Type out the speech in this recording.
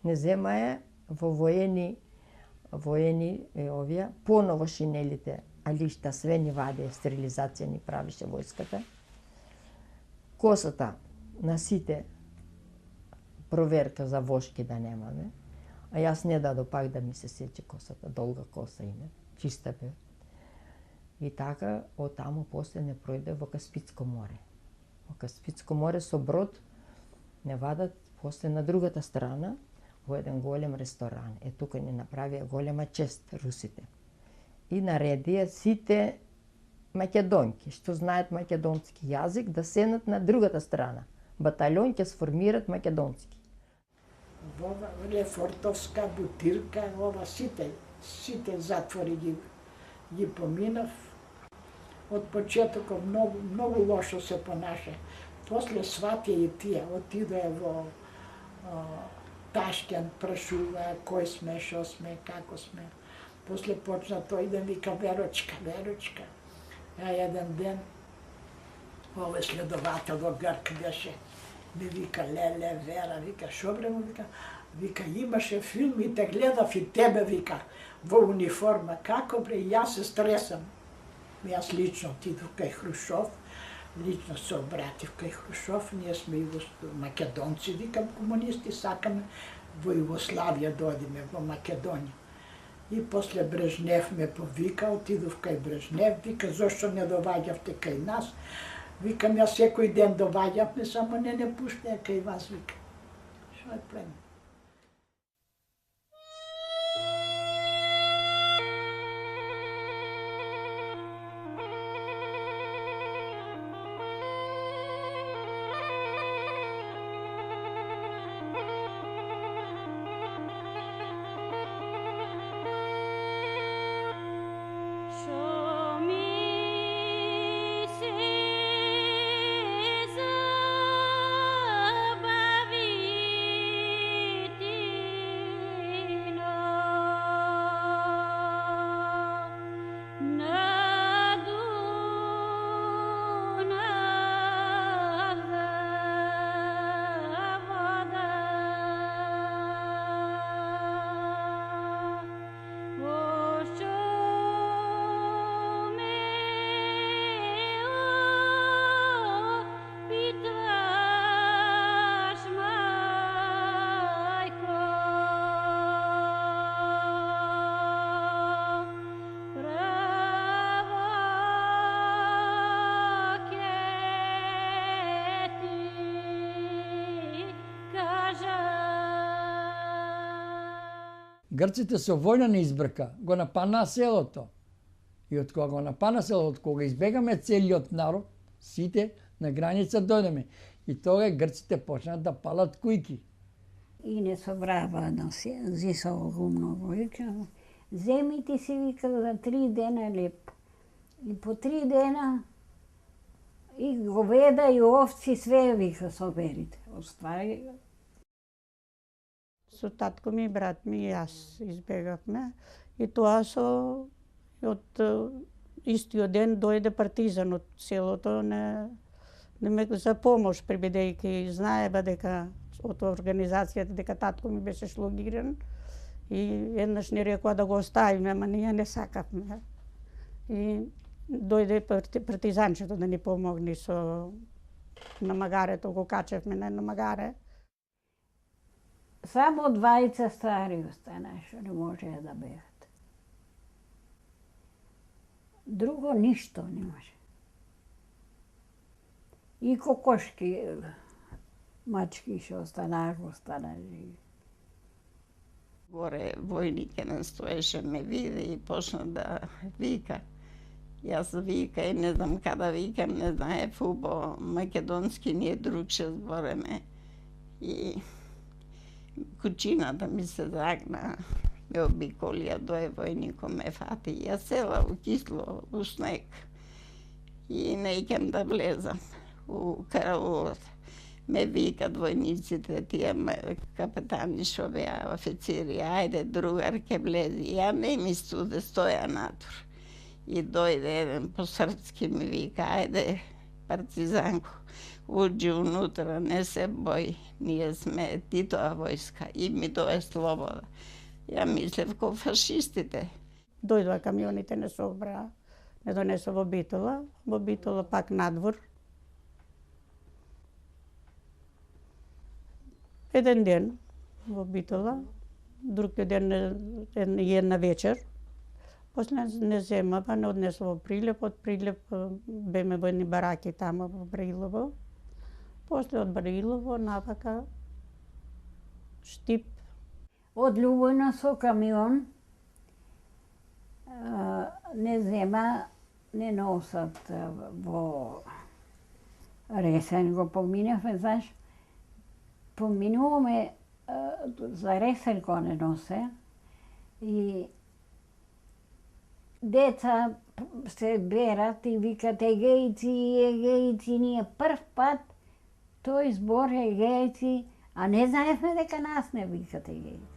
не земае во воени овие, поново шинелите, алишта, све ни ваде, стерилизација ни правише војската. Косата на сите проверка за вошки да немаме, а јас не дадо пак да ми се сече косата, долга коса име, чиста бе. И така, од таму после не пројде во Каспицко море. Во Каспицко море со брод не вадат после на другата страна, во еден голем ресторан. Тука ни направија голема чест русите. И наредија сите македонки, што знаат македонски јазик, да седнат на другата страна. Батальон ќе сформират македонски. Во Лефортовска, Бутирка, ова сите затвори ги поминав. Од почетокот многу лошо се понаша. После свати и тие, отидоа во Ташкент, прашуваа кој сме, шо сме, како сме. После почна тој да вика Верочка. Еден ден, овој следовател грк беше, ми вика леле, Вера, вика шо бре му вика имаше филм и те гледав и тебе, вика, во униформа, како бре, јас се стресам. Јас лично отидов кај Хрушов, лично се обратив кај Хрушов, ние сме македонци, викам комунисти, сакаме во Југославија дојдеме, во Македонија. И после Брежнев ме повика, отидов кај Брежнев, вика зошто не доваѓавте кај нас? Викам јас секој ден доваѓавме, само не пуштеа кај вас, вика. Шо е проблем? Грците со војна не избрка, го нападнаа селото. И од кога го нападна селото, од кога избегаме целиот народ, сите на граница дојдеме. И тога грците почнаа да палат кујки. И не собрава на зиса огромно вика. Земите си вика за 3 дена леп. И по 3 дена и говеда и овци све вика соберите. Оствари. Со татко ми, брат ми и јас избегавме. И тоа од истиот ден дојде партизан од селото не ме за помош, бидејќи знаева дека од организацијата дека татко ми беше шлогиран и еднаш ни рекоа да го оставиме, ама ние не сакавме. И дојде партизанчето да ни помогне со намагарето, го качевме на намагаре. Само 2 стари остана, што не можеа да бегат. Друго ништо немаше. И кокошки, мачки што остана живи. Горе војник еден стоеше, ме види и почна да вика. Јас вика и не знам када викам, не знае фубо македонски, ние другше збореме. И кучината ми се загна, ме обиколија, дое војникот ме фати. Јас села у кисло, у снег. И не икам да влезам у караулот. Ме викат војниците, тие капетани шо беа официри, ајде другар ке влези. Ја не ми студе, стоја натур. И дојде еден по српски ми вика, ајде партизанко. Уđi unutra, ne se boji, nije sme Titova vojska i mi to je sloboda. Ja мислев ко фашистите. Дојдоа камионите, не собраа, не донесо во Битола пак надвор. Еден ден во Битола, друг ден една вечер. После не зема, па не однесо во Прилеп, од Прилеп беме во едни бараки тамо во Брилово. После од Брилово напака Штип. Од Љубојна со камион не зема, не носат во Ресен, го поминавме, знаеш, поминуваме за Ресен го не носе и деца се берат и викат егејци, ние прв пат тој збор егејци, а не знаевме дека нас не викат егејци.